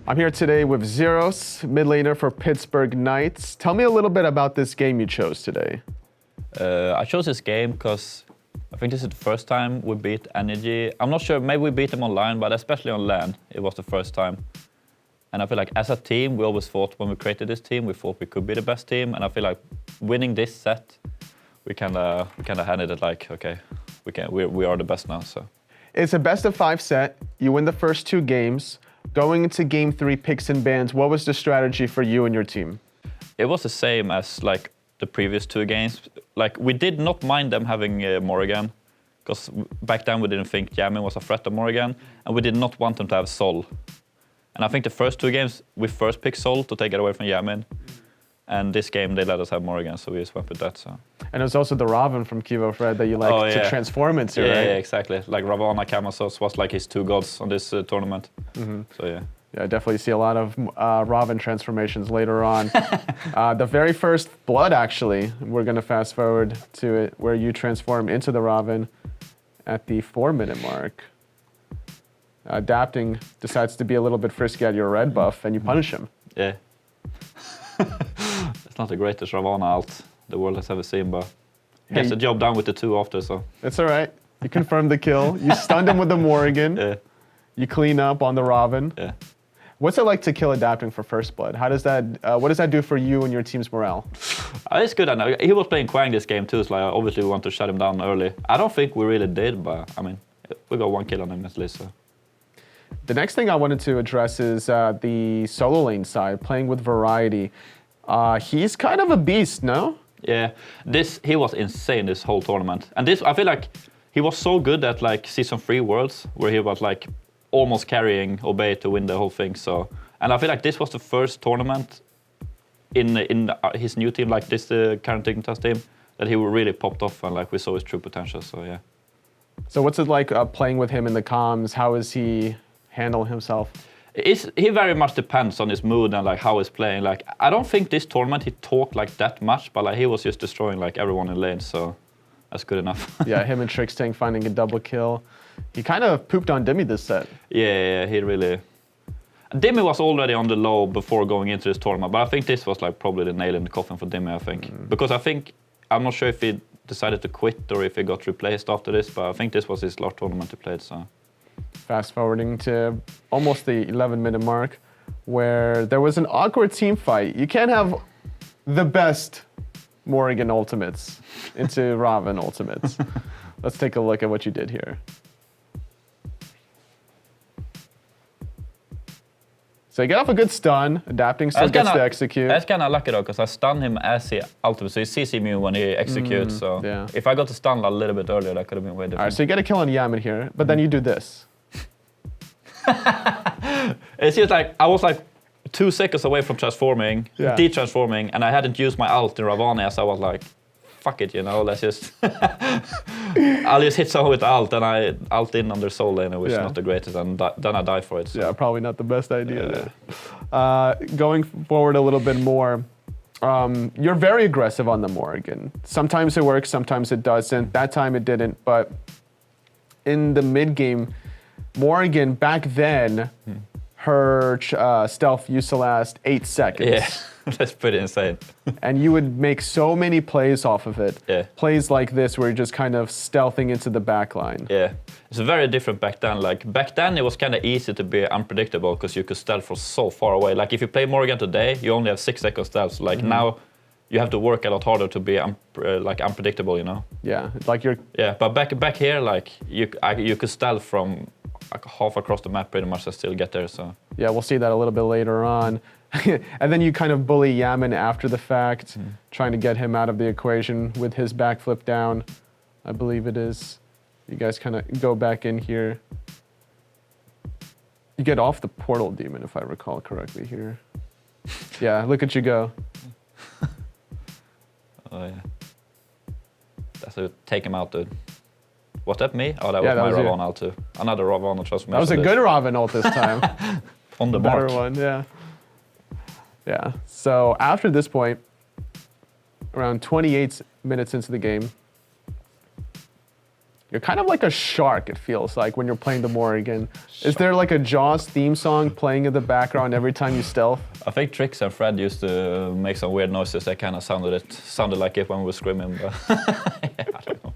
I'm here today with Zyrhoes, mid laner for Pittsburgh Knights. Tell me a little bit about this game you chose today. I chose this game because I think this is the first time we beat Energy. I'm not sure, maybe we beat them online, but especially on LAN, it was the first time. And I feel like as a team, we always thought when we created this team, we thought we could be the best team. And I feel like winning this set, we kind of handed it like, okay, we are the best now. So it's a best of 5 set. You win the first 2 games. Going into game 3 picks and bans, what was the strategy for you and your team? It was the same as like the previous 2 games. Like we did not mind them having Morrigan, because back then we didn't think Yamin was a threat to Morrigan, and we did not want them to have Sol. And I think the first 2 games we first picked Sol to take it away from Yamin, and this game they let us have Morrigan, so we just went with that. So. And it was also the Raven from Kivo Fred that you like to transform into, right? Yeah, exactly. Like Ravana Kamasos was like his 2 gods on this tournament. Mm-hmm. So yeah. Yeah, I definitely see a lot of Raven transformations later on. The very first blood, actually, we're going to fast forward to it, where you transform into the Raven at the 4-minute mark. Adapting decides to be a little bit frisky at your red buff, and you punish him. Yeah. It's not the greatest Ravana alt the world has ever seen, but he gets the job done with the 2 after, so. It's all right. You confirmed the kill. You stunned him with the Morrigan. Yeah. You clean up on the Raven. Yeah. What's it like to kill adapting for first blood? How does that? What does that do for you and your team's morale? It's good. I know he was playing Quang this game too, so like, obviously we want to shut him down early. I don't think we really did, but I mean, we got 1 kill on him at least. So. The next thing I wanted to address is the solo lane side, playing with Variety. He's kind of a beast, no? Yeah, he was insane this whole tournament, and I feel like he was so good at like season 3 Worlds, where he was like almost carrying Obey to win the whole thing. So, and I feel like this was the first tournament in his new team, like this current Dignitas team, that he really popped off and like we saw his true potential. So yeah. So what's it like playing with him in the comms? How is he handling himself? He very much depends on his mood and like how he's playing. Like I don't think this tournament he talked like that much, but like he was just destroying like everyone in lane. So that's good enough. Yeah, him and Trickstang finding a double kill. He kind of pooped on Dimmy this set. Yeah, he really. Dimmy was already on the low before going into this tournament, but I think this was like probably the nail in the coffin for Dimmy, I think. Because I'm not sure if he decided to quit or if he got replaced after this, but I think this was his last tournament he played, so. Fast forwarding to almost the 11-minute mark, where there was an awkward team fight. You can't have the best Morrigan ultimates into Raven ultimates. Let's take a look at what you did here. So you get off a good stun, adapting still gets to execute. That's kind of lucky though, because I stunned him as he ultimate, so he sees immune when he executes, so yeah. If I got to stun a little bit earlier, that could have been way different. All right, so you get a kill on Yamin here, but then you do this. It's just like, I was like 2 seconds away from transforming, de-transforming, and I hadn't used my ult in Ravana, so I was like, fuck it, you know, let's just... I'll just hit someone with ult, and I ult in on their soul lane, which is not the greatest, and then I die for it. So. Yeah, probably not the best idea. Going forward a little bit more, you're very aggressive on the Morrigan. Sometimes it works, sometimes it doesn't. That time it didn't, but in the mid-game, Morrigan, back then, her stealth used to last 8 seconds. Yeah, that's pretty insane. And you would make so many plays off of it. Yeah. Plays like this where you're just kind of stealthing into the back line. Yeah, it's very different back then. Like back then it was kind of easy to be unpredictable because you could stealth from so far away. Like if you play Morrigan today, you only have 6 seconds stealth. Like now you have to work a lot harder to be like unpredictable, you know? Yeah, like you're... Yeah, but back here, like you could stealth from like half across the map pretty much and still get there, so. Yeah, we'll see that a little bit later on. And then you kind of bully Yamin after the fact, trying to get him out of the equation with his backflip down, I believe it is. You guys kind of go back in here. You get off the portal demon, if I recall correctly here. Yeah, look at you go. Oh yeah. That's a take him out, dude. Was that me? Oh, that was my Ravana ult too. Another Ravana transformation. That was a good Raven ult this time. On the mark. Better one, yeah. Yeah, so after this point, around 28 minutes into the game, You're kind of like a shark, it feels like, when you're playing the Morrigan. Is there like a Jaws theme song playing in the background every time you stealth? I think Trix and Fred used to make some weird noises that kind of sounded like it when we were screaming, but yeah, I don't know.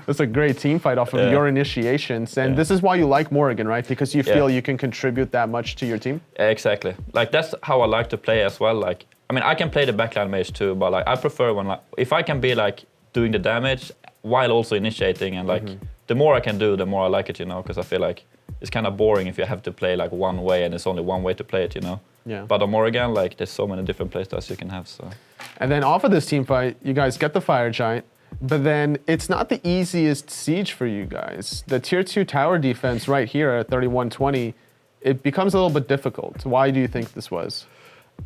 It's a great team fight off of your initiations, and this is why you like Morrigan, right? Because you feel you can contribute that much to your team? Yeah, exactly. Like, that's how I like to play as well. Like, I mean, I can play the backline mage too, but like, I prefer when, like, if I can be like doing the damage while also initiating, and like, the more I can do, the more I like it, you know, because I feel like it's kind of boring if you have to play like one way and it's only one way to play it, you know. Yeah. But on Morrigan, like, there's so many different playstyles you can have, so. And then off of this team fight, you guys get the Fire Giant, but then it's not the easiest siege for you guys. The tier 2 tower defense right here at 3120, it becomes a little bit difficult. Why do you think this was?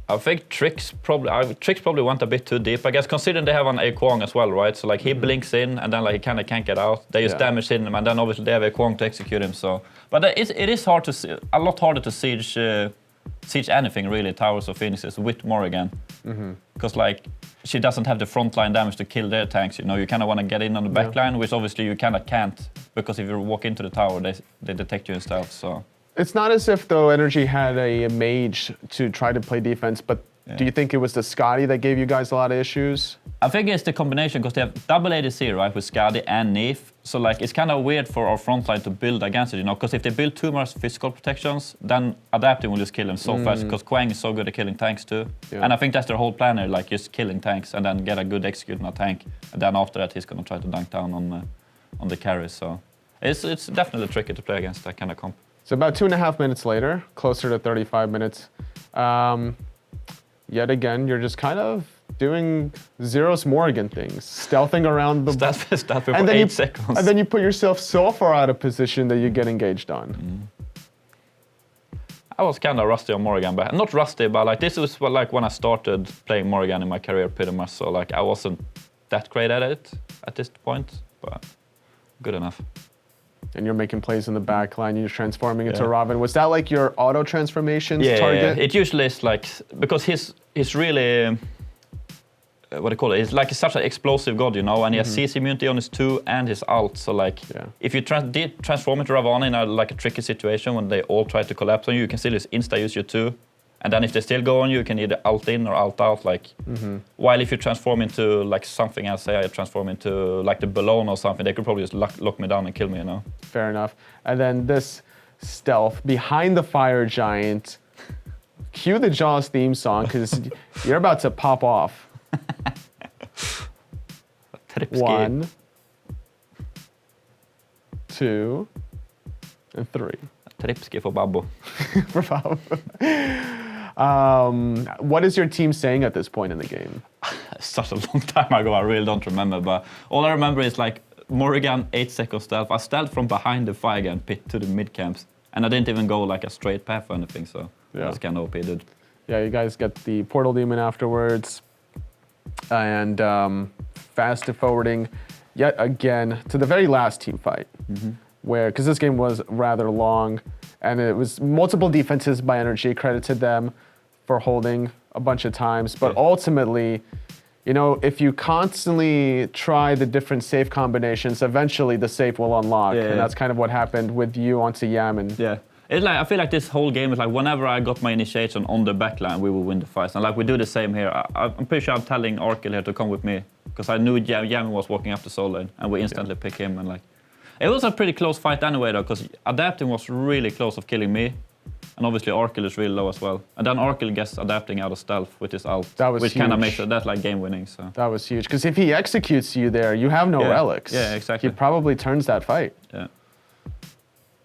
I think Trix probably went a bit too deep, I guess, considering they have an A Kwong as well, right? So like he blinks in and then like he kind of can't get out. They just damage him, and then obviously they have A Kwong to execute him. So, but it is hard to a lot harder to siege anything really, towers or phoenixes with Morrigan, because like she doesn't have the frontline damage to kill their tanks. You know, you kind of want to get in on the backline, which obviously you kind of can't, because if you walk into the tower, they detect you and stuff. So. It's not as if, though, Energy had a mage to try to play defense, but do you think it was the Skadi that gave you guys a lot of issues? I think it's the combination, because they have double ADC, right, with Skadi and Neef. So, like, it's kind of weird for our frontline to build against it, you know, because if they build too much physical protections, then adapting will just kill them so fast, because Kwang is so good at killing tanks, too. Yeah. And I think that's their whole plan here, like, just killing tanks and then get a good execute on a tank. And then after that, he's going to try to dunk down on the carries. So, it's definitely tricky to play against that kind of comp. So about 2.5 minutes later, closer to 35 minutes, yet again, you're just kind of doing Zyrhoes Morrigan things, stealthing around the... Stealthing for 8 seconds. And then you put yourself so far out of position that you get engaged on. I was kind of rusty on Morrigan, but not rusty, but like this was like when I started playing Morrigan in my career pretty much, so like I wasn't that great at it at this point, but good enough. And you're making plays in the back line, you're transforming into Robin. Was that like your auto transformations target? Yeah, it usually is like, because he's really, what do you call it? He's like such an explosive god, you know, and he has CC immunity on his 2 and his ult. So like, if you did transform into Ravana in a tricky situation when they all try to collapse on you, you can still just insta-use your 2. And then if they still go on you can either ult in or ult out. Like, while if you transform into like something else, say I transform into like the Ballone or something, they could probably just lock me down and kill me, you know? Fair enough. And then this stealth behind the Fire Giant. Cue the Jaws theme song, because you're about to pop off. 1, 2, and 3. Tripski for Babbo. For Babbo. What is your team saying at this point in the game? Such a long time ago, I really don't remember. But all I remember is like Morrigan 8-second stealth. I stealth from behind the Fire Giant pit to the mid camps, and I didn't even go like a straight path or anything. So that was kind of OP, dude. Yeah, you guys get the Portal Demon afterwards, and fast forwarding yet again to the very last team fight, where, because this game was rather long, and it was multiple defenses by Energy, credit to them for holding a bunch of times, but ultimately, you know, if you constantly try the different safe combinations, eventually the safe will unlock, and that's kind of what happened with you onto Yam. And it's like, I feel like this whole game is like whenever I got my initiation on the backline, we will win the fights. And like we do the same here. I'm pretty sure I'm telling Arkell here to come with me, because I knew Yam was walking up the soul lane, and we instantly pick him. And like, it was a pretty close fight anyway though, because Adapting was really close of killing me. And obviously Arkell is really low as well. And then Arkell gets Adapting out of stealth with his ult, which kind of makes it, that's like game winning. So that was huge, because if he executes you there, you have no relics. Yeah, exactly. He probably turns that fight. Yeah.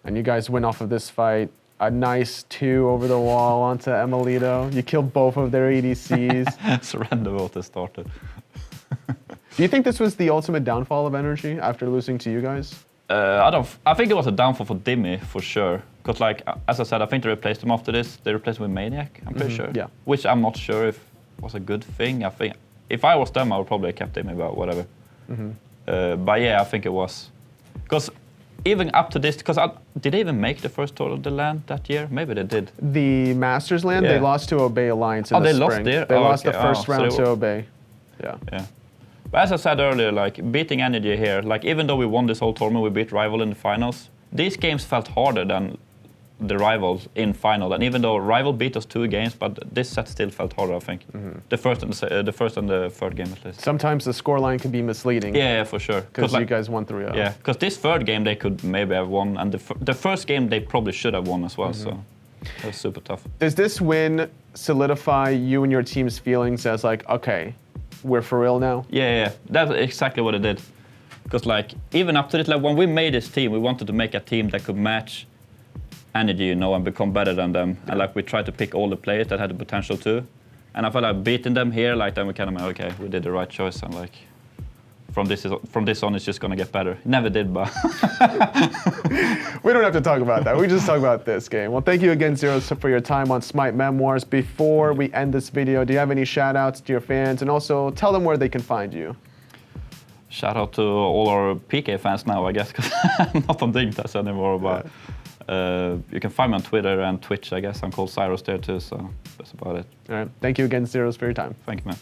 And you guys win off of this fight. A nice 2 over the wall onto Emilito. You killed both of their ADCs. Surrender water started. Do you think this was the ultimate downfall of Energy after losing to you guys? I think it was a downfall for Dimmy, for sure. Because, like, as I said, I think they replaced him after this. They replaced him with Maniac, I'm pretty sure. Yeah. Which I'm not sure if was a good thing. I think if I was them, I would probably have kept Dimmy, but whatever. But yeah, I think it was. Because even up to this, because did they even make the first tour of the LAN that year? Maybe they did. The Masters LAN, they lost to Obey Alliance in the they spring. lost there? They lost the first round to Obey. Yeah. But as I said earlier, like beating Energy here, like even though we won this whole tournament, we beat Rival in the finals. These games felt harder than the Rivals in final, and even though Rival beat us 2 games, but this set still felt harder, I think. The first and the third game at least. Sometimes the scoreline can be misleading. Yeah, for sure. Because you guys won 3-0. Yeah, because this third game they could maybe have won, and the first game they probably should have won as well. So it was super tough. Does this win solidify you and your team's feelings as like, okay, we're for real now? Yeah, that's exactly what it did. Because like even up to this, like when we made this team, we wanted to make a team that could match Energy, you know, and become better than them. And like we tried to pick all the players that had the potential to. And I felt like beating them here, like then we kind of like, okay, we did the right choice, and like from this on, it's just gonna get better. Never did, but we don't have to talk about that. We just talk about this game. Well, thank you again, Zyrhoes, for your time on SMITE Memoirs. Before we end this video, do you have any shout outs to your fans? And also tell them where they can find you. Shout out to all our PK fans now, I guess, because I'm not on Dignitas anymore. But you can find me on Twitter and Twitch, I guess. I'm called Zyrhoes there too, so that's about it. All right. Thank you again, Zyrhoes, for your time. Thank you, man.